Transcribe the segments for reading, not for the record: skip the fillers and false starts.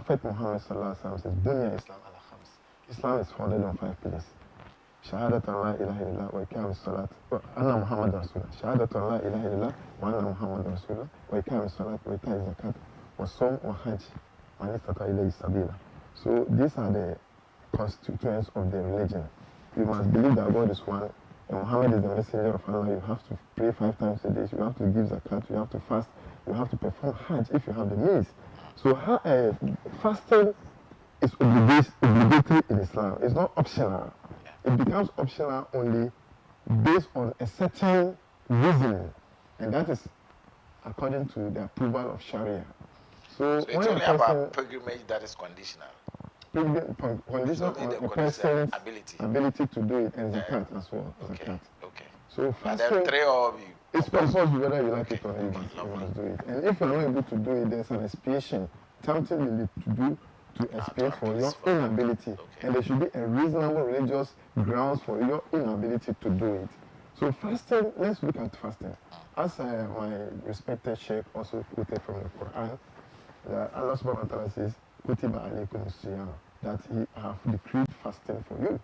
Prophet Muhammad sallallahu alaihi wasallam says, "Bunya Islam ala khams." Islam is founded on 5 pillars. Shahadat la ilaha illallah wa iqam as-salat wa anna Muhammad Rasulullah. Shahadat la ilaha illallah wa anna Muhammad Rasulullah wa iqam as-salat wa ita zakat wa sawm wa hajj wa istata ilayhi sabila. So these are the constituents of the religion. You must believe that God is one. And Muhammad is the messenger of Allah. You have to pray 5 times a day. You have to give zakat. You have to fast. You have to perform hajj if you have the means. So fasting is obligatory in Islam. It's not optional. It becomes optional only based on a certain reasoning, and that is according to the approval of Sharia. So it's only about pilgrimage that is conditional. Conditional on a person's ability to do it, and zakat as well. Okay. Zakat. Okay. So fasting, it's compulsory whether you like it or not. You must do it. And if you're not able to do it, there's an expiation, something you need to do to expiate for your inability. Okay. And there should be a reasonable religious grounds for your inability to do it. So fasting, let's look at fasting. As my respected Sheikh also quoted from the Quran, that Allah subhanahu wa ta'ala says, Kutiba alaykum siyam, that He have decreed fasting for you.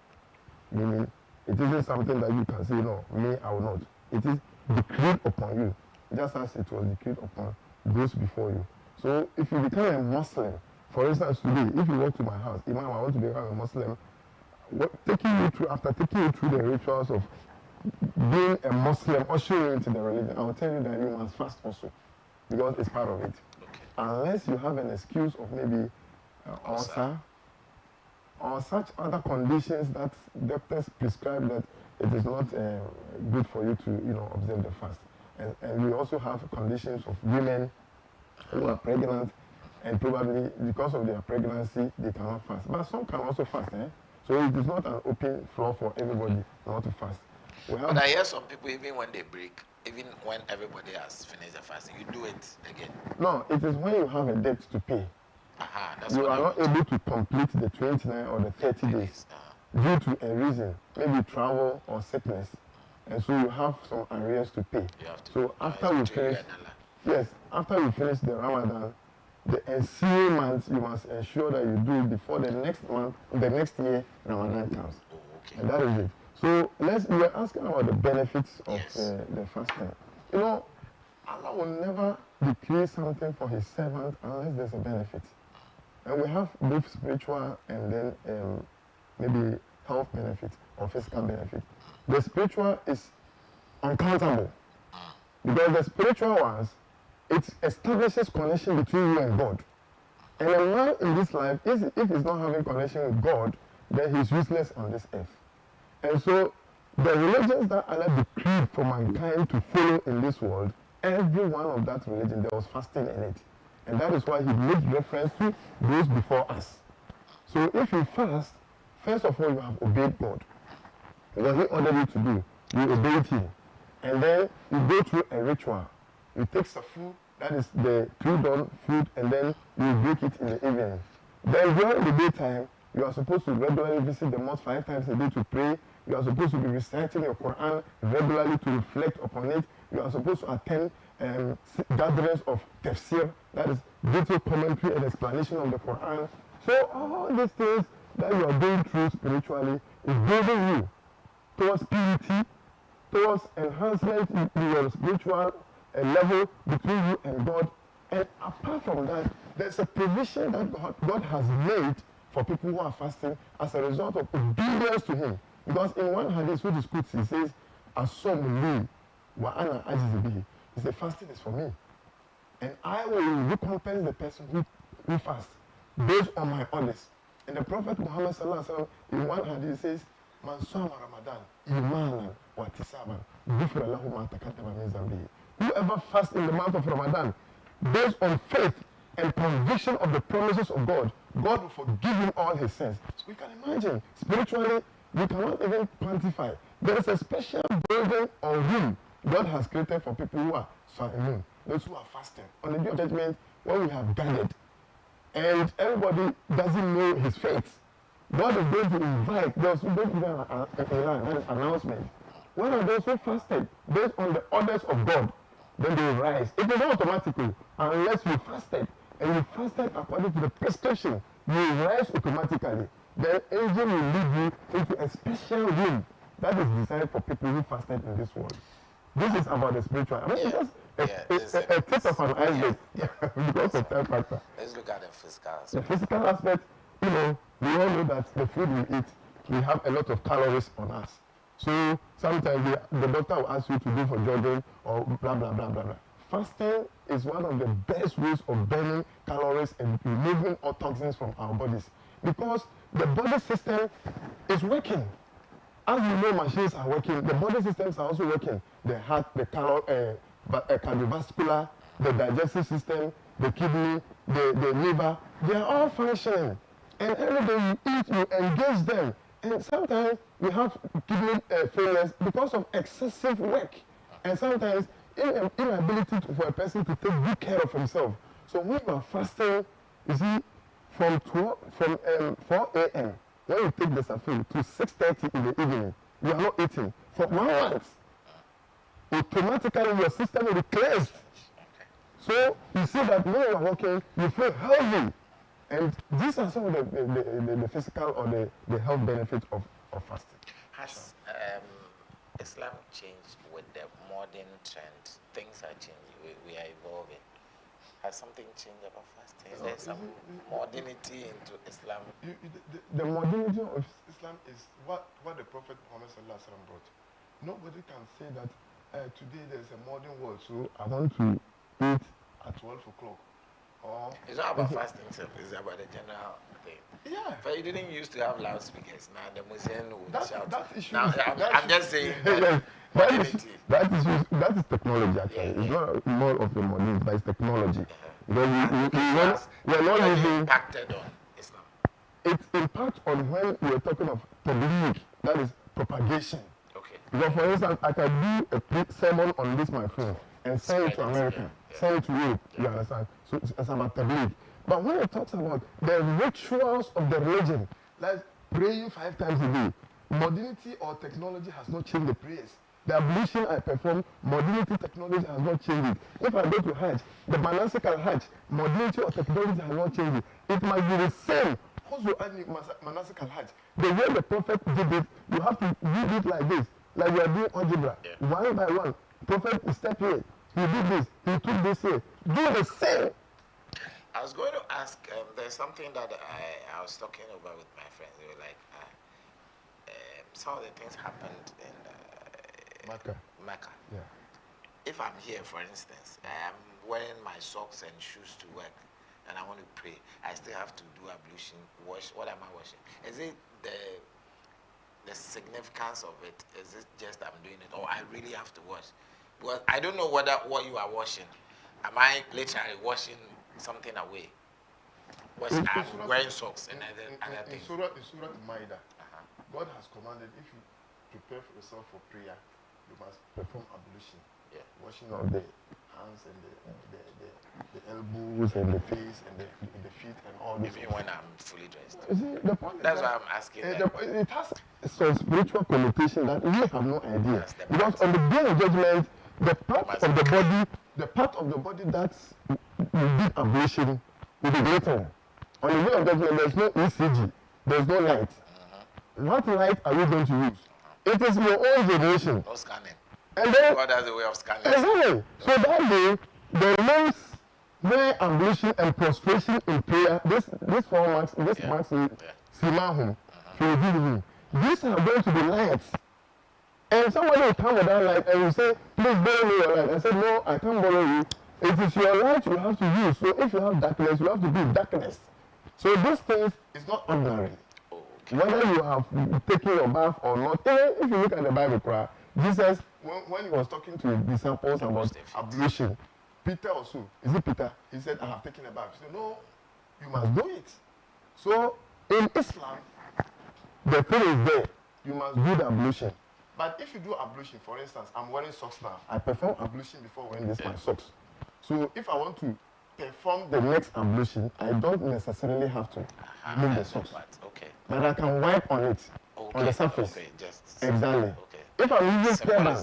Meaning, it isn't something that you can say, no, me, I will not. It is decreed upon you, just as it was decreed upon those before you. So if you become a Muslim, for instance, today, if you walk to my house, Imam, I want to become a Muslim, after taking you through the rituals of being a Muslim or showing into the religion, I will tell you that you must fast also, because it's part of it. Okay. Unless you have an excuse of maybe ulcer or such other conditions that doctors prescribe that it is not good for you to, observe the fast. And we also have conditions of women who are pregnant, and probably because of their pregnancy, they cannot fast. But some can also fast, So it is not an open floor for everybody not to fast. But I hear some people, even when they break, even when everybody has finished the fasting, you do it again. No, it is when you have a debt to pay. You are not able to complete the 29 or the 30 days due to a reason, maybe travel or sickness. And so you have some arrears to pay. So after we finish, after you finish the Ramadan, the ensuing month, you must ensure that you do it before the next month, the next year, Ramadan comes. Oh, okay. And that is it. So we are asking about the benefits of the fasting. Allah will never decree something for His servant unless there's a benefit. And we have both spiritual and then maybe health benefit or physical benefit. The spiritual is uncountable, because the spiritual ones, it establishes connection between you and God. And a man in this life, if he's not having connection with God, then he's useless on this earth. And so the religions that Allah decreed for mankind to follow in this world, every one of that religion, there was fasting in it. And that is why He made reference to those before us. So if you fast, first of all, you have obeyed God. What He ordered you to do, you obeyed Him. And then you go through a ritual. You take some food, that is the pre-dawn food, and then you break it in the evening. Then during the daytime, you are supposed to regularly visit the mosque 5 times a day to pray. You are supposed to be reciting your Quran regularly to reflect upon it. You are supposed to attend gatherings of tafsir, that is detailed commentary and explanation of the Quran. So all these things that you are going through spiritually is building you towards purity, towards enhancement in your spiritual level between you and God. And apart from that, there's a provision that God has made for people who are fasting as a result of obedience to Him. Because in one hadith, which is Qudsi, he says, "As-sawmu li wa ana ajizu bihi." He said, fasting is for me. And I will recompense the person who fasts based on my orders. And the Prophet Muhammad sallallahu alaihi wasallam, in one hadith, says, "Man sama Ramadan imanan wa tisaban, ghufira lahu ma taqaddama min zambihi." Whoever fasts in the month of Ramadan based on faith and conviction of the promises of God, God will forgive him all his sins. So we can imagine, spiritually, we cannot even quantify. There is a special building or room God has created for people who are Sa'imun, those who are fasting. On the day of judgment, when we have gathered, and everybody doesn't know his faith, God is going to invite those who don't even an announcement. One of those who fasted based on the orders of God, then they rise. It is not automatically, unless you fasted and you fasted according to the prescription, you rise automatically. The angel will lead you into a special room that is designed for people who fasted in this world. This is about the spiritual. I mean, it's just a tip of an iceberg because of time factor. Let's look at the physical aspect. The physical aspect, you know, we all know that the food we eat, we have a lot of calories on us. So sometimes the doctor will ask you to go for jogging or blah, blah, blah, blah, blah. Fasting is one of the best ways of burning calories and removing all toxins from our bodies because the body system is working. As you know, machines are working, the body systems are also working. The heart, the cardiovascular, the digestive system, the kidney, the liver, they are all functioning. And every day you eat, you engage them. And sometimes we have kidney failures because of excessive work. And sometimes inability for a person to take good care of himself. So when you are fasting, you see, from 4 a.m., when you take the safin to 6:30 in the evening, you are not eating. For 1 month, automatically your system will be cleansed. So you see that when you are working, you feel healthy. And these are some of the physical or the health benefits of fasting. Has Islam changed with the modern trend? Things are changing. We are evolving. Has something changed about fasting? Is there some modernity into Islam? The modernity of Islam is what the Prophet Muhammad brought. Nobody can say that today there's a modern world, so I want to eat at 12 o'clock. It's not about fasting itself, it's about the general thing. Yeah. But you didn't used to have loudspeakers. Now the Muslim would shout. That issue now, I'm just saying that is technology actually. Yeah. It's not more of the modernity, but it's technology. Because we're not using impacted on Islam. It impacts on when we're talking of tabligh, that is propagation. Okay. Because for instance, I can do a sermon on this my phone and send it to America, send it to Europe, you understand? So it's about tabligh. But when it talks about the rituals of the religion, like praying 5 times a day, modernity or technology has not changed the prayers. The ablution I perform, modernity technology has not changed it. If I go to Hajj, the monastic Hajj, modernity or technology has not changed it. It must be the same. Also, monastic Hajj, the way the Prophet did it, you have to read it like this, like we are doing algebra, one by one. Prophet step here, he did this, he took this here. Do the same. I was going to ask, there's something that I was talking about with my friends. They were like, some of the things happened in Mecca. Yeah. If I'm here, for instance, I'm wearing my socks and shoes to work, and I want to pray, I still have to do ablution, wash. What am I washing? Is it the significance of it? Is it just I'm doing it, or I really have to wash? Well, I don't know what you are washing. Am I literally washing something away? I'm wearing socks and other things. In Surah Al-Ma'idah, God has commanded, if you prepare for yourself for prayer, you must perform ablution. Yeah. Washing of the hands and the elbows and the face and the feet and all this. Even when I'm fully dressed. You see, the point That's is why I'm asking. it has some spiritual connotation that we have no idea. Because on the day of judgment, the part of the body that's you did ablation will be written. On the day of judgment, there's no ECG, there's no light. What light are you going to use? It is your own generation. No scanning. And then, God has a way of scanning. Exactly. So that day, the remains where ablution and prostration in prayer, this marks Simahum, these are going to be lights. And somebody will come with that light and will say, please borrow me your light. I said, no, I can't borrow you. It is your light you have to use. So if you have darkness, you have to be darkness. So this thing is not ordinary. Okay. Whether you have taken your bath or not, if you look at the Bible, Jesus, when he was talking to his disciples about ablution, Peter also, is it Peter? He said, I have taken a bath. He said, no, you must do it. So in Islam, the thing is there. You must do the ablution. But if you do ablution, for instance, I'm wearing socks now. I perform ablution before wearing my socks. So if I want to perform the next ablution, I don't necessarily have to remove the socks. Okay. But I can wipe on it, on the surface. Okay, exactly. Okay. If I'm using turban,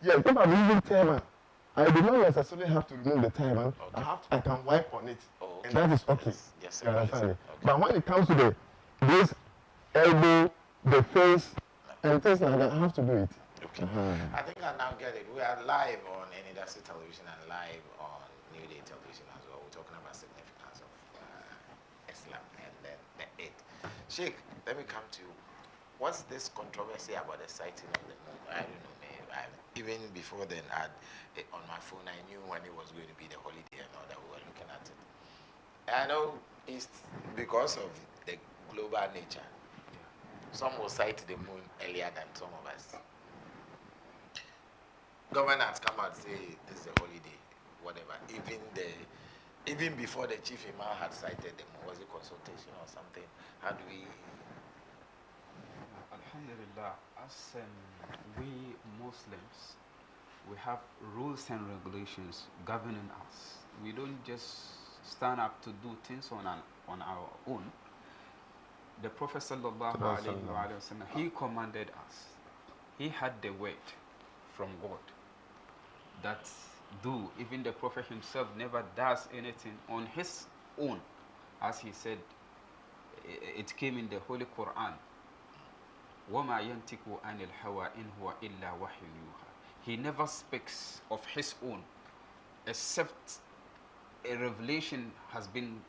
if I'm using turban, I do not necessarily have to remove the turban. Okay. I can wipe on it that is okay. Yes, You understand it? okay. But when it comes to this elbow, the face, and things like that, I have to do it. Okay. I think I now get it. We are live on Anidaso television and live on New Day television as well. We're talking about significance of Islam and then the Eid. Sheikh, let me come to you. What's this controversy about the sighting of the moon? I don't know, man. Even before then, on my phone, I knew when it was going to be the holiday and all that. We were looking at it. I know it's because of the global nature. Some will sight the moon earlier than some of us. Governors come out and say this is a holiday, whatever. Even before the chief imam had cited them, was it consultation or something? How do we? Alhamdulillah, as we Muslims, we have rules and regulations governing us. We don't just stand up to do things on our own. The Prophet sallallahu alaihi wasallam, he commanded us. He had the word from God that do. Even the Prophet himself never does anything on his own, as he said. It came in the Holy Quran. وَمَا يَنْتِقُ عَنِ الْهَوَىٰ إِنْ هُوَ إِلَّا وَحْيٌ يُوحَىٰ. He never speaks of his own, except a revelation has been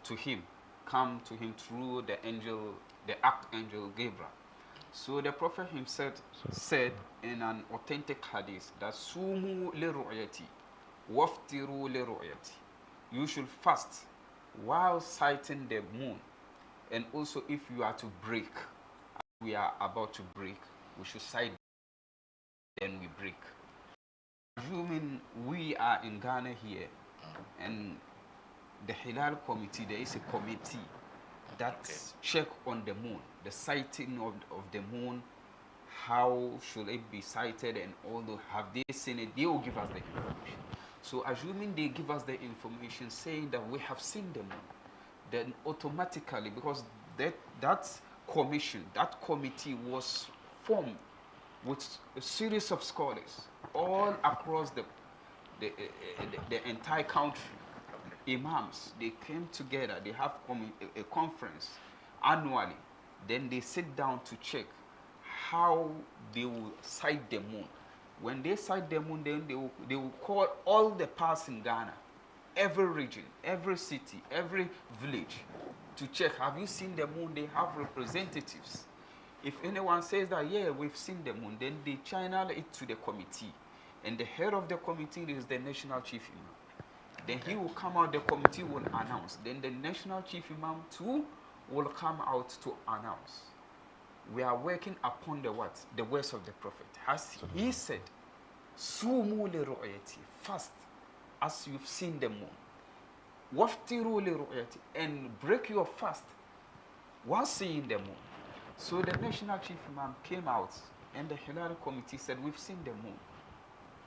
to him, come to him through the angel, the archangel Gabriel. So the Prophet himself said in an authentic hadith that Sumu liru'yati, waftiru liru'yati. You should fast while sighting the moon, and also if you are to break, we are about to break, we should sight, then we break. Assuming we are in Ghana here, and the Hilal committee, there is a committee that check on the moon, the sighting of the moon, how should it be sighted, and although have they seen it, they will give us the information. So assuming they give us the information saying that we have seen the moon, then automatically, because that commission, that committee was formed with a series of scholars all across the entire country. Imams, they came together, they have a conference annually, then they sit down to check how they will sight the moon. When they sight the moon, then they will call all the parts in Ghana, every region, every city, every village, to check, have you seen the moon? They have representatives. If anyone says that, yeah, we've seen the moon, then they channel it to the committee. And the head of the committee is the national chief imam. Then he will come out, the committee will announce. Then the national chief imam too will come out to announce. We are working upon the what? The words of the Prophet. As he said, Sumu liru'yati, fast as you've seen the moon. Waftiru liru'yati, and break your fast while seeing the moon. So the national chief imam came out, and the Hilal committee said, we've seen the moon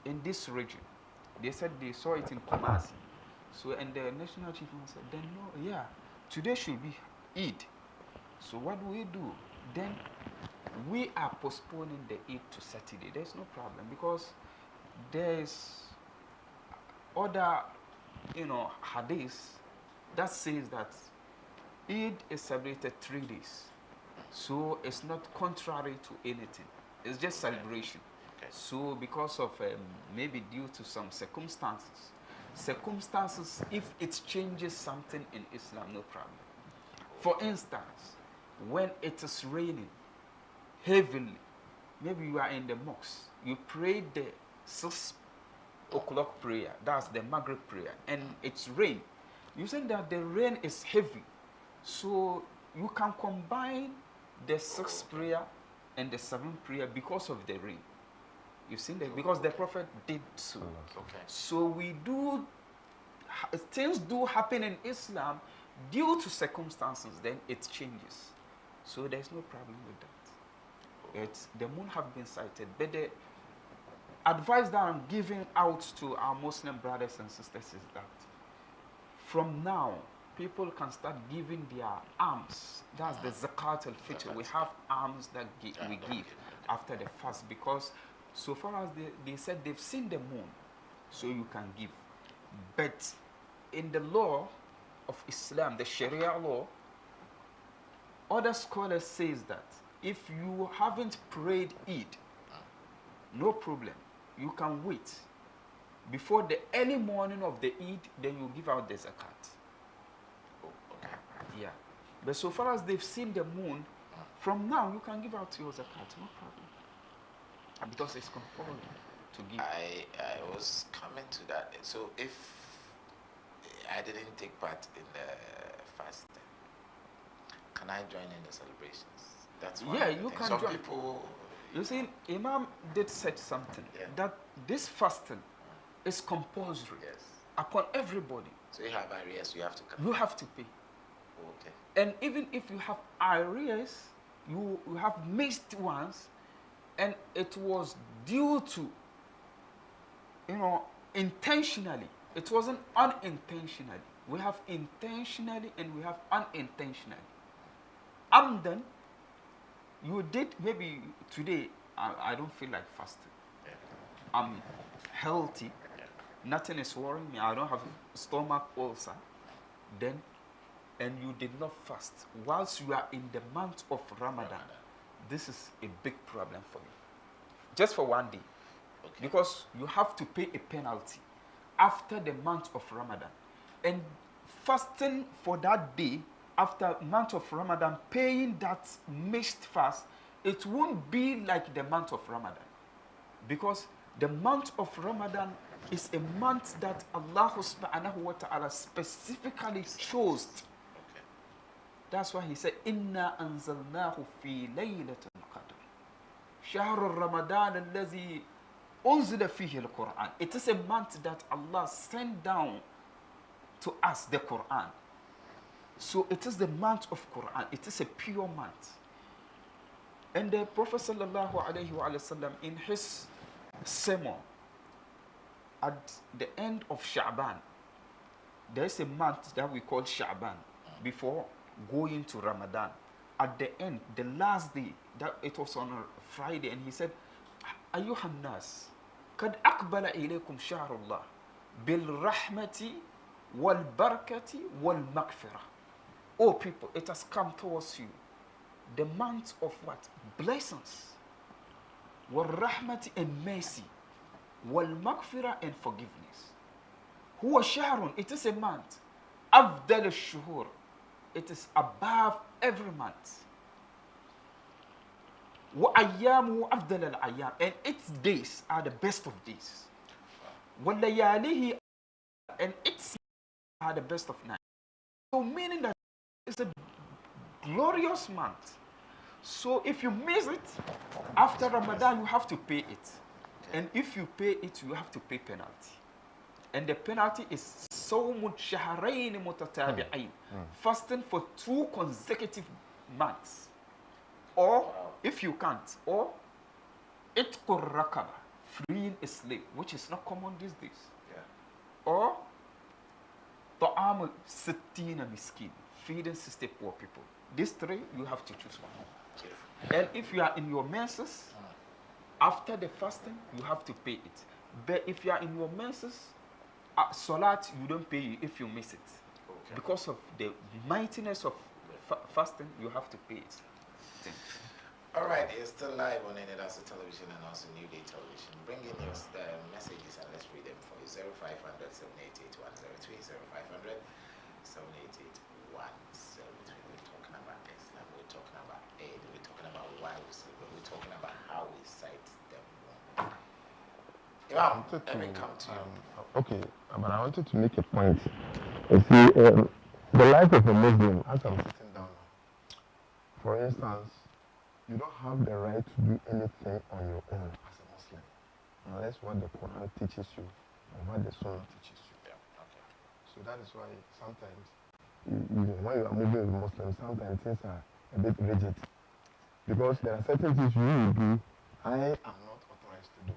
in this region. They said they saw it in Kumasi. So, and the national chief imam said, then no, yeah, today should be Eid. So what do we do? Then we are postponing the Eid to Saturday. There's no problem, because there's other, hadith that says that Eid is celebrated 3 days. So it's not contrary to anything. It's just celebration. So because of maybe due to some circumstances, if it changes something in Islam, no problem. For instance, when it is raining heavily, maybe you are in the mosque, you pray the 6 o'clock prayer, that's the Maghrib prayer, and it's rain. You say that the rain is heavy, so you can combine the 6th prayer and the 7th prayer because of the rain. You've seen that, because the Prophet did so. So we do, things do happen in Islam due to circumstances, then it changes. So there's no problem with that. The moon have been sighted, but the advice that I'm giving out to our Muslim brothers and sisters is that from now, people can start giving their alms. That's the zakat al-fitr. We have alms that we give after the fast, because so far as they said they've seen the moon, so you can give. But in the law of Islam, the Sharia law, other scholars says that if you haven't prayed Eid, no problem. You can wait before the early morning of the Eid, then you give out the zakat. Oh, okay. Yeah. But so far as they've seen the moon, from now you can give out your zakat, no problem. Because it's compulsory to give. I was coming to that. So if I didn't take part in the fasting, can I join in the celebrations? That's one. Yeah, you can Some join. people. You see, Imam did say something that this fasting is compulsory upon everybody. So you have arrears, you have to come. You have to pay. Okay. And even if you have arrears, you have missed ones, and it was due to, intentionally. It wasn't unintentionally. We have intentionally and we have unintentionally. Then you did, maybe today I don't feel like fasting. I'm healthy. Nothing is worrying me. I don't have stomach ulcer. Then, and you did not fast whilst you are in the month of Ramadan. This is a big problem for you. Just for one day. Okay. Because you have to pay a penalty after the month of Ramadan. And fasting for that day after month of Ramadan, paying that missed fast, it won't be like the month of Ramadan. Because the month of Ramadan is a month that Allah subhanahu wa ta'ala specifically chose. Okay. That's why he said, Inna anzalnahu fi laylatul qadr. Shahr Ramadan allazi unzila fihi al-Quran. It is a month that Allah sent down to us the Quran. So it is the month of Quran. It is a pure month. And the Prophet sallallahu alaihi wasallam in his sermon at the end of Sha'ban, there is a month that we call Sha'ban before going to Ramadan. At the end, the last day, that it was on a Friday, and he said, Ayyuhan nas, kad aqbala ilaykum shahrullah bil rahmati wal barakati wal maghfirah. Oh people, it has come towards you. The month of what? Blessings. Wal rahmati and mercy. Wal maghfirah and forgiveness. Huwa shahrun, it is a month. Afdal al-shuhur, it is above every month. Wa ayyamu afdal al-ayyam, and its days are the best of days. Wa layalihi, and its are the best of nights. So meaning that it's a glorious month. So if you miss it after Ramadan, you have to pay it. And if you pay it, you have to pay penalty. And the penalty is sawmu shahrayn mutatabi'ain, fasting for 2 consecutive months. Or if you can't, or itqur rakaba, freeing a slave, which is not common these days. Or ta'am sittina miskin, feeding 60 poor people. These 3, you have to choose one. And if you are in your menses, after the fasting, you have to pay it. But if you are in your menses, salat, you don't pay if you miss it. Okay. Because of the mightiness of fasting, you have to pay it. All right, it's still live on Anidaso television and also New Day television. Bring in your messages and let's read them for you. 0500 788 103, 0500 788 173. We're talking about Islam, we're talking about Eid, we're talking about why we celebrate, we're talking about how we cite them. Imam, let me come to you. Okay, but I wanted to make a point. You see, the life of a Muslim, as I'm sitting down now, for instance, you don't have the right to do anything on your own as a Muslim, unless what the Quran teaches you or what the Sunnah teaches you. Yeah. Okay. So that is why sometimes, when you are moving with Muslims, sometimes things are a bit rigid. Because there are certain things you will do, I am not authorized to do.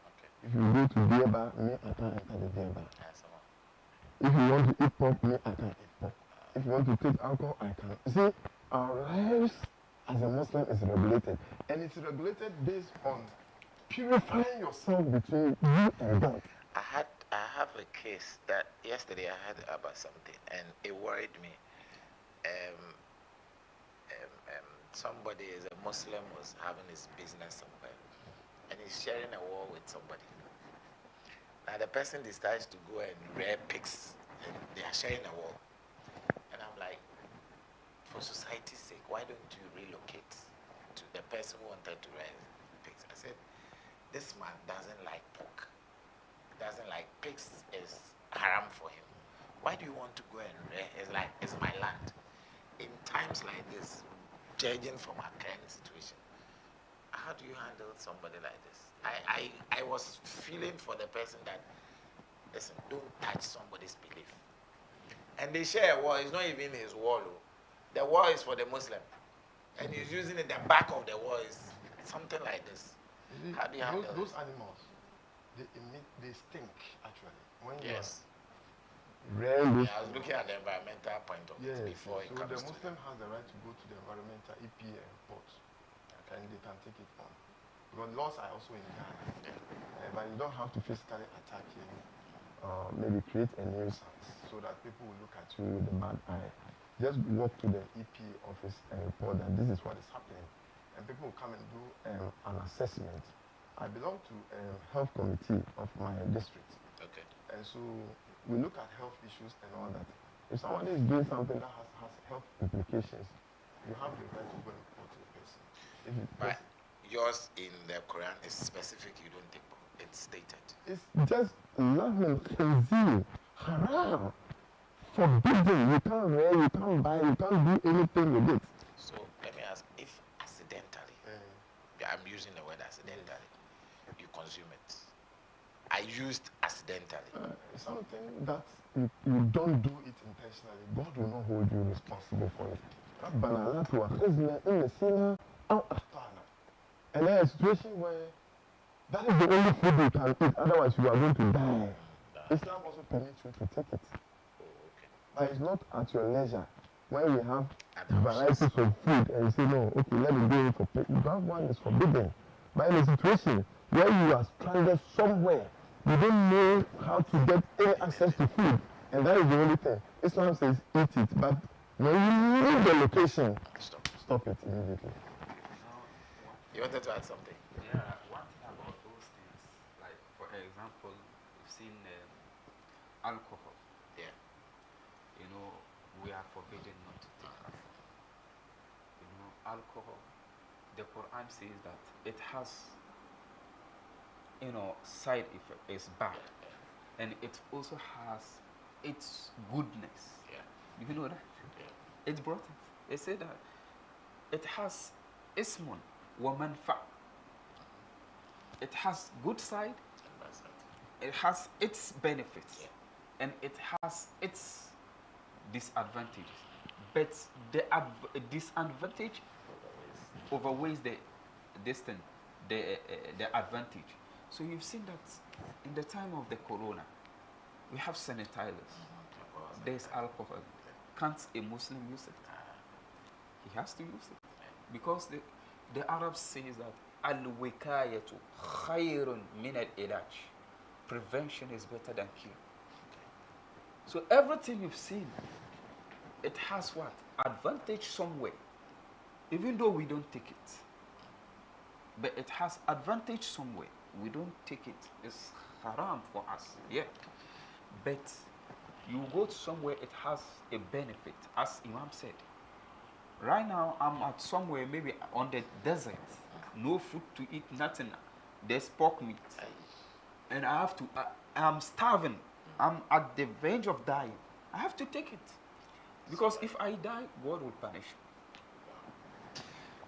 Okay. If you go to beer bar, me, I can't enter the beer bar. If you want to eat pork, me, I can't eat pork. If you want to take alcohol, I can't. You see, our lives as a Muslim is regulated. And it's regulated based on purifying yourself between you and God. I have a case that yesterday I heard about something and it worried me. Um, Somebody is a Muslim was having his business somewhere and he's sharing a wall with somebody. Now the person decides to go and rear pigs and they are sharing a wall. And I'm like, for society's sake, why don't you relocate to the person who wanted to rear pigs? I said, this man doesn't like pork. Doesn't like pigs is haram for him. Why do you want to go and rear? It's like, it's my land. In times like this, judging from our current situation, how do you handle somebody like this? I was feeling for the person that, listen, don't touch somebody's belief. And they share a wall. It's not even his wall. The wall is for the Muslim. And he's using it, the back of the wall is something like this. How do you handle those animals, they stink actually. When yes. Really? Yeah, I was looking at the environmental point of it before it so comes the to Muslim has the right to go to the environmental EPA report, and they can take it on. Because laws are also in Ghana, but you don't have to physically attack him, maybe create a nuisance so that people will look at you with a bad eye. Just walk to the EPA office and report that this is what is happening, and people will come and do an assessment. I belong to a health committee of my district. Okay. And so we look at health issues and all that. If somebody is doing something that has health implications, you have the right to go and report to the person. But yours in the Quran is specific, you don't think it's stated. It's just lahul khinzir, haram, forbidden. You can't wear, you can't buy, you can't do anything with it. So let me ask, if accidentally, I'm using the word accidentally, you consume it. I used accidentally. Something that you don't do it intentionally, God will not hold you responsible for it. And there is a situation where that is the only food you can eat, otherwise you are going to die. Islam also permits you to take it. But it's not at your leisure. When we have varieties of food and you say, no, okay, let me go in for pay. That one is forbidden. But in a situation where you are stranded somewhere, you don't know how to get any access to food, and that is the only thing. Islam says eat it, but when you leave the location, stop it immediately. You wanted to add something? Yeah, one thing about those things, like for example, we've seen alcohol. Yeah. You know, we are forbidden not to take alcohol. You know, alcohol, the Quran says that it has, you know, side effect, it's bad. And it also has its goodness. Yeah. You know that? Yeah. It brought it. It said that it has ismun wa manfa. It has good side, it has its benefits, and it has its disadvantages. But the disadvantage overweighs the advantage. So you've seen that in the time of the corona, we have sanitizers. There's alcohol. Can't a Muslim use it? He has to use it. Because the Arabs say that al-wikayatu khayrun min al-ilaj. Prevention is better than cure. So everything you've seen, it has what? Advantage somewhere. Even though we don't take it. But it has advantage somewhere. We don't take it. It's haram for us. Yeah. But you go to somewhere, it has a benefit. As Imam said. Right now, I'm at somewhere, maybe on the desert. No food to eat, nothing. There's pork meat. And I have to, I'm starving. I'm at the verge of dying. I have to take it. Because if I die, God will punish me.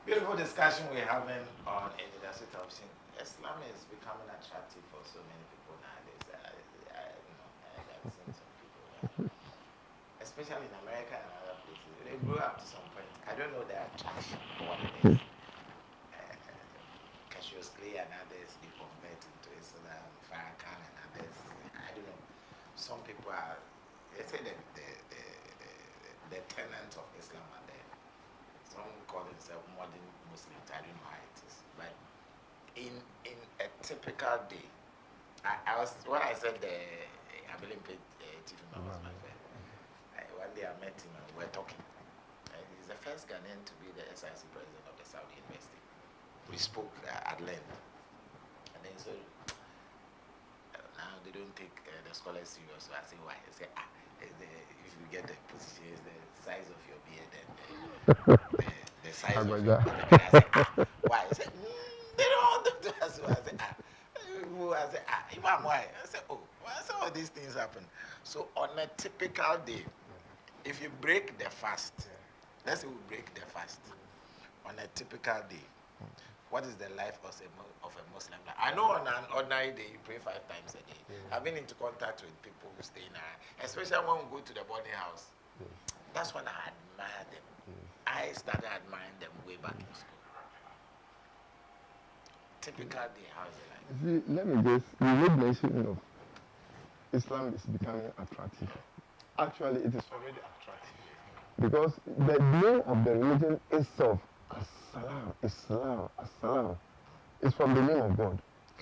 Beautiful discussion we're having on Anidaso television. Islam is becoming attractive for so many people nowadays. I've seen some people, especially in America and other places. They grew up to some point. I don't know their attraction or what it is. Cassius Clay and others, they convert into Islam, Farrakhan and others. I don't know. Some people are, they say that the tenants of Islam are there. Some call themselves modern Muslims. I don't know how it is. But in a typical day, I was when I said I believe Chief Imam was my friend. One day I met him and we were talking. He's the first Ghanaian to be the SIC president of the Saudi University. We spoke at length. And then he said, now they don't take the scholars serious. So I say, why? He said, if you get the position, it's the size of your beard and the size of your beard. I said, why? He said, they don't want them to ask you. I said, Imam, why? I said, why some of these things happen? So on a typical day, if you break the fast, let's say we break the fast, on a typical day, what is the life of a Muslim? I know on an ordinary day you pray 5 times a day. I've been into contact with people who stay in around, especially when we go to the boarding house. That's when I admire them. I started admiring them way back in school. Typical day, how is it like? See, let me just, you made mention of Islam is becoming attractive. Actually, it is already attractive. Because the name of the religion itself, As-salam, Islam, As-salam, is from the name of God,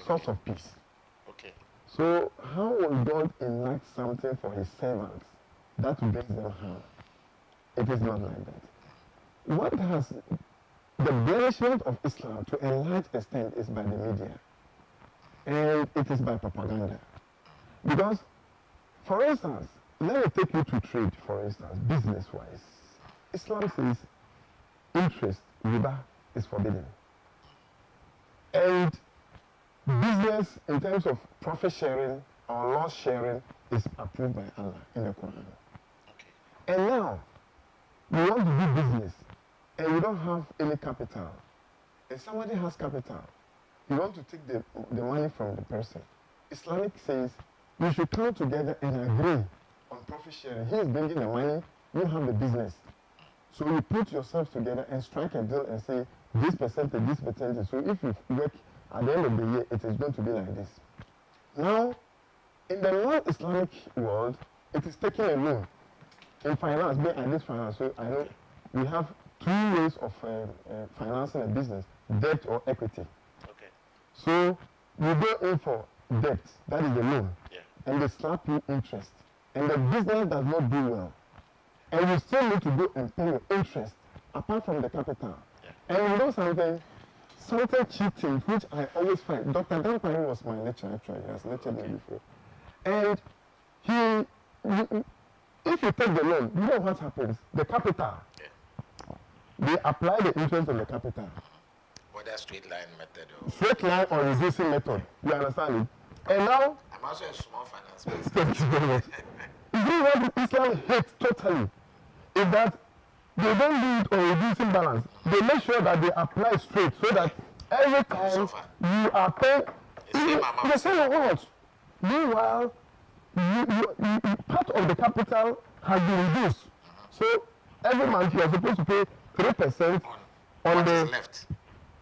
source of peace. Okay. So how will God enact something for his servants that brings them harm? It is not like that. What has the blanchiment of Islam to a large extent is by the media. And it is by propaganda. Because, for instance, let me take you to trade, for instance, business-wise. Islam says interest, riba, is forbidden. And business, in terms of profit sharing or loss sharing, is approved by Allah in the Quran. Okay. And now, you want to do business, and you don't have any capital. If somebody has capital, you want to take the money from the person. Islamic says you should come together and agree on profit sharing. He is bringing the money, you have the business. So you put yourselves together and strike a deal and say this percentage, this percentage. So if you work at the end of the year, it is going to be like this. Now, in the non-Islamic world, it is taking a loan. In finance, being at this finance, so I know we have 2 ways of financing a business, debt or equity. Okay. So you go in for debt, that is the loan, and they slap you interest. And the business does not do well. And you still need to go and pay your interest apart from the capital. Yeah. And you know something cheating, which I always find. Dr. Dampari was my lecturer actually, he has lectured me before. And if you take the loan, you know what happens? The capital, they apply the interest on the capital. What that straight line method? Or straight line or reducing method. You understand it? And now, I'm also a small finance person. Thank you very much. You see what Islam hates totally is that they don't do it on reducing balance. They make sure that they apply straight so that every time you are paying the same amount. Meanwhile, part of the capital has been reduced. So every month you are supposed to pay 3% on what the is left.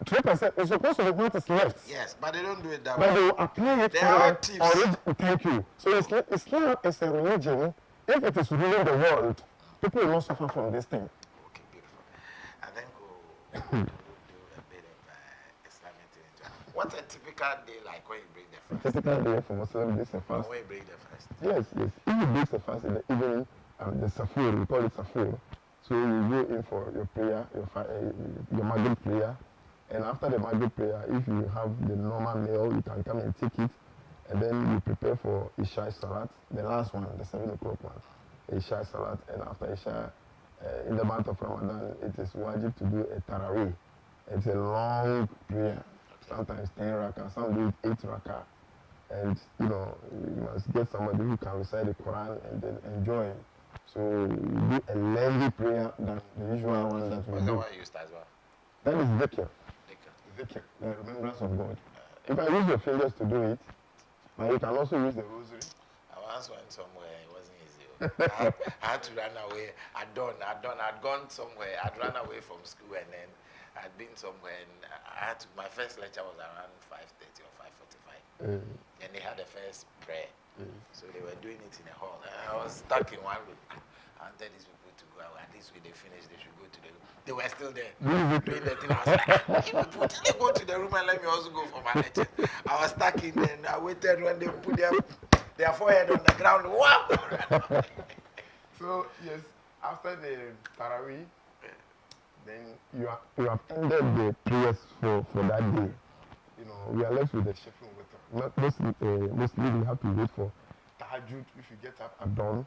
3% is supposed to be what is left. Yes, but they don't do it that way. But way. they will apply it thank you. So Islam is a religion. If it is ruling the world, people will not suffer from this thing. Okay, beautiful. I think we'll do a bit of Islamic thing. What's a typical day like when you break the fast? A typical day for Muslims is a fast. When you break the fast? Yes. If you break the fast in the evening, the safur, we call it safur. So you go in for your prayer, your Maghrib prayer. And after the Maghrib prayer, if you have the normal meal, you can come and take it. And then you prepare for Isha Salat, the last one, the 7 o'clock one. Isha Salat, and after Isha, in the month of Ramadan, it is wajib to do a Taraweeh. It's a long prayer, sometimes 10 rakah, some do it 8 rakah. And you must get somebody who can recite the Quran and then enjoy. So you do a lengthy prayer than the usual one that we do. What's the one you used as well? That is dhikr. Dhikr, the remembrance of God. You can use your fingers to do it, but you can also use the rosary. I once went somewhere, it wasn't easy. I had to run away. I'd gone somewhere. I'd run away from school and then I'd been somewhere and my first lecture was around 5:30 or 5:45. And they had the first prayer. So they were doing it in a hall. And I was stuck in one room. I wanted these people to go out. At least when they finished, they should go to the room. They were still there doing the thing. I was like, if people didn't go to the room and let me also go for my lecture. I was stuck in there and I waited when they their forehead on the ground. Wham! So yes, after the Tarawih, then you have ended the prayers for that day. You know, we are left with the Sheffield water. Mostly we have to wait for Tahajjud. If you get up at dawn,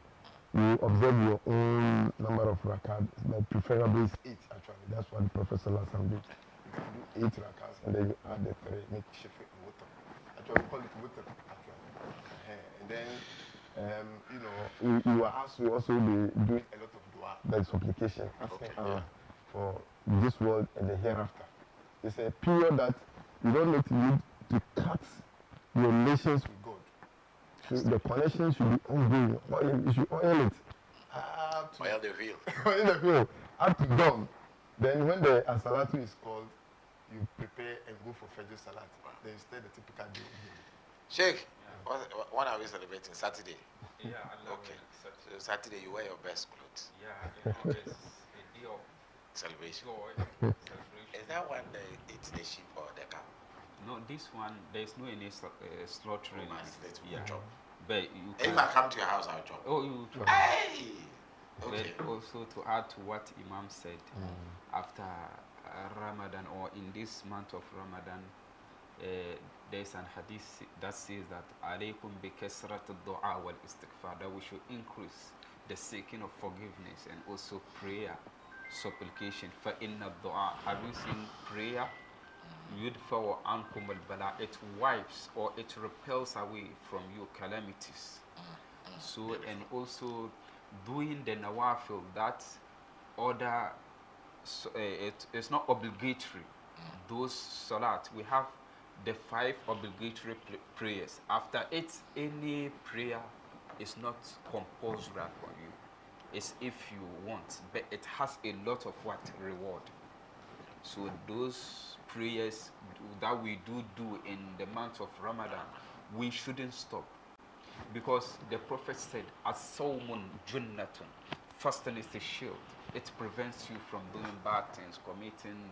you observe your own number of rakat, but preferably it's 8 actually. That's what the Prophet Sallallahu Alaihi Wasallam did. You can do 8 rakats and then you add the 3, make Sheffield water. Actually, we call it water actually. And then you know, you are asked to also be doing a lot of dua, that is supplication, asking Allah for this world and the hereafter. It's a period that you don't need to cut your relations with God. So the connection should be ongoing. You should oil it. Oil the wheel. Oil the wheel. Up to dawn. Then when the Asalatu is called, you prepare and go for Fajr Salat. Then you stay the typical day. Sheikh, when are we celebrating? Saturday? Yeah, okay. So Saturday you wear your best clothes. Yeah, it's a day of celebration. Celebration. Is that one it's the sheep or the cow? No, this one there's no any slaughtering. Yeah. But you can, if I come to your house, I'll chop. Oh, you chop. Hey! Okay. But also to add to what Imam said, after Ramadan or in this month of Ramadan, there's an hadith that says that alaykum bi kasrat ad-du'a wal istighfar, that we should increase the seeking of forgiveness and also prayer, supplication. For inna ad-du'a, have you seen prayer? Yudfa ankum al-bala, it wipes or it repels away from you calamities. So, and also doing the nawafil, that order, it's not obligatory. Those salat, we have the 5 obligatory prayers. After it, any prayer is not compulsory upon you. It's if you want, but it has a lot of what? Reward. So those prayers that we do in the month of Ramadan, we shouldn't stop. Because the Prophet said, as-sawmun junnatun, fasting is a shield. It prevents you from doing bad things, committing,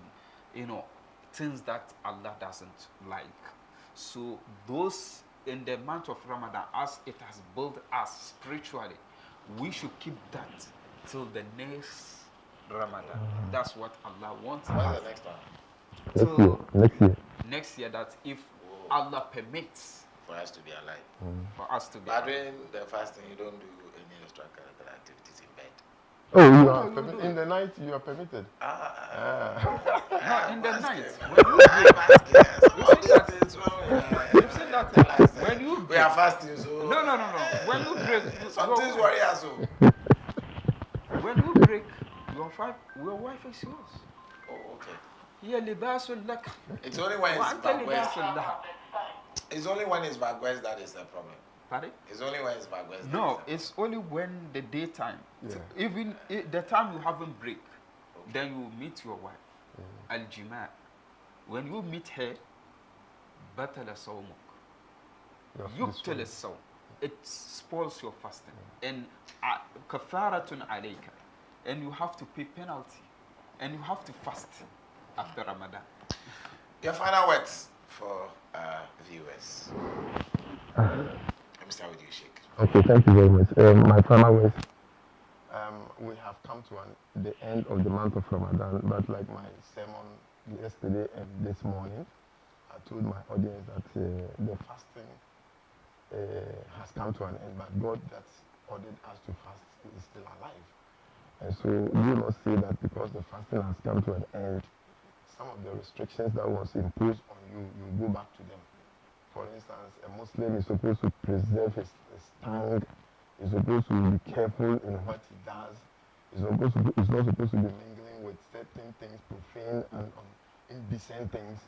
things that Allah doesn't like. So those in the month of Ramadan, as it has built us spiritually, we should keep that till the next Ramadan. That's what Allah wants. What's the next one? Next year. Next year, that if Allah permits, for us to be alive. For us to be alive. But during the fasting, you don't do any extracurricular activities in bed. Oh, you are in the night. You are permitted. No, in the night. When you break, you've seen that. When you break, we are fasting, so no. When you break, some things worry us. When you break, your wife is yours. Oh, okay. It's only when it's backwards. It's only when it's backwards that is the problem. Pardon? It's only when it's backwards. No, it's only when the daytime. Yeah. Even the time you haven't break, then you meet your wife. Al-jima'. When you meet her, batala sawmuk. Yubtal as-sawm. It spoils your fasting. And kafaratun alayka. And you have to pay penalty. And you have to fast after Ramadan. Your final words for viewers. Let me start with you, Sheikh. Okay, thank you very much. My final words. We have come to the end of the month of Ramadan, but like my sermon yesterday and this morning, I told my audience that the fasting has come to an end, but God that ordered us to fast is still alive. And so do not say that because the fasting has come to an end, some of the restrictions that was imposed on you, you go back to them. For instance, a Muslim is supposed to preserve his tongue, is supposed to be careful in what he does, is not supposed to be mingling with certain things, profane and indecent things.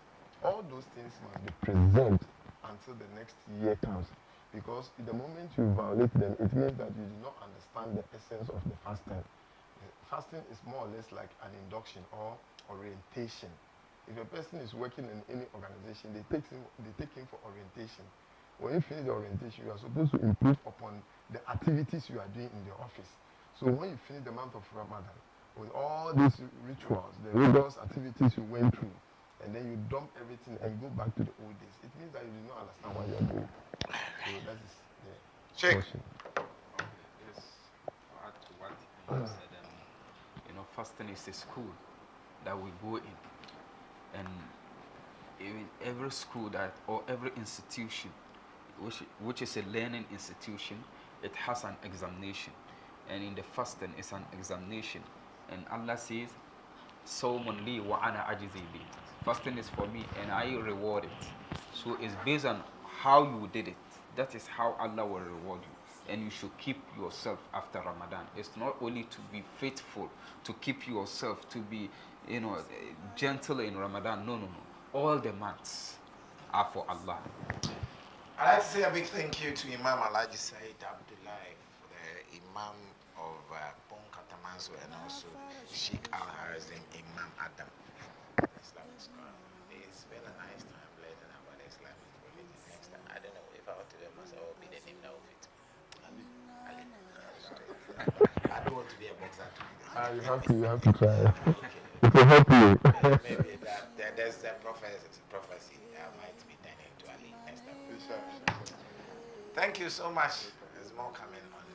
All those things must be preserved until the next year comes. Because the moment you violate them, it means that you do not understand the essence of the fasting. Fasting is more or less like an induction or orientation. If a person is working in any organization, they take him for orientation. When you finish the orientation, you are supposed to improve upon the activities you are doing in the office. So when you finish the month of Ramadan, with all these rituals, the rigorous activities you went through, and then you dump everything and go back to the old days, it means that you do not understand what you are doing. So that is Check. portion. Yes, to add to what you said, fasting is a school that we go in, and in every school that or every institution, which is a learning institution, it has an examination, and in the fasting is an examination, and Allah says, "Sawmun li wa ana ajizi bi." Fasting is for me, and I reward it. So it's based on how you did it. That is how Allah will reward you. And you should keep yourself after Ramadan. It's not only to be faithful, to keep yourself, to be, gentle in Ramadan. No, no, no. All the months are for Allah. I'd like to say a big thank you to Imam Alhaji Said Abdullah, the Imam of Kpone Katamanso, and also Sheikh Al Harazim Imam Adam. Islamic scholar. It's been a nice time learning about Islamic religion. Next time, I don't know if I want to be a master, what will be the name that will fit me. Ali. I don't want to be a boxer too. You have to try. Okay. It will help you. Maybe there's a prophecy. I might be turning to Ali next time. Thank you so much. There's more coming on.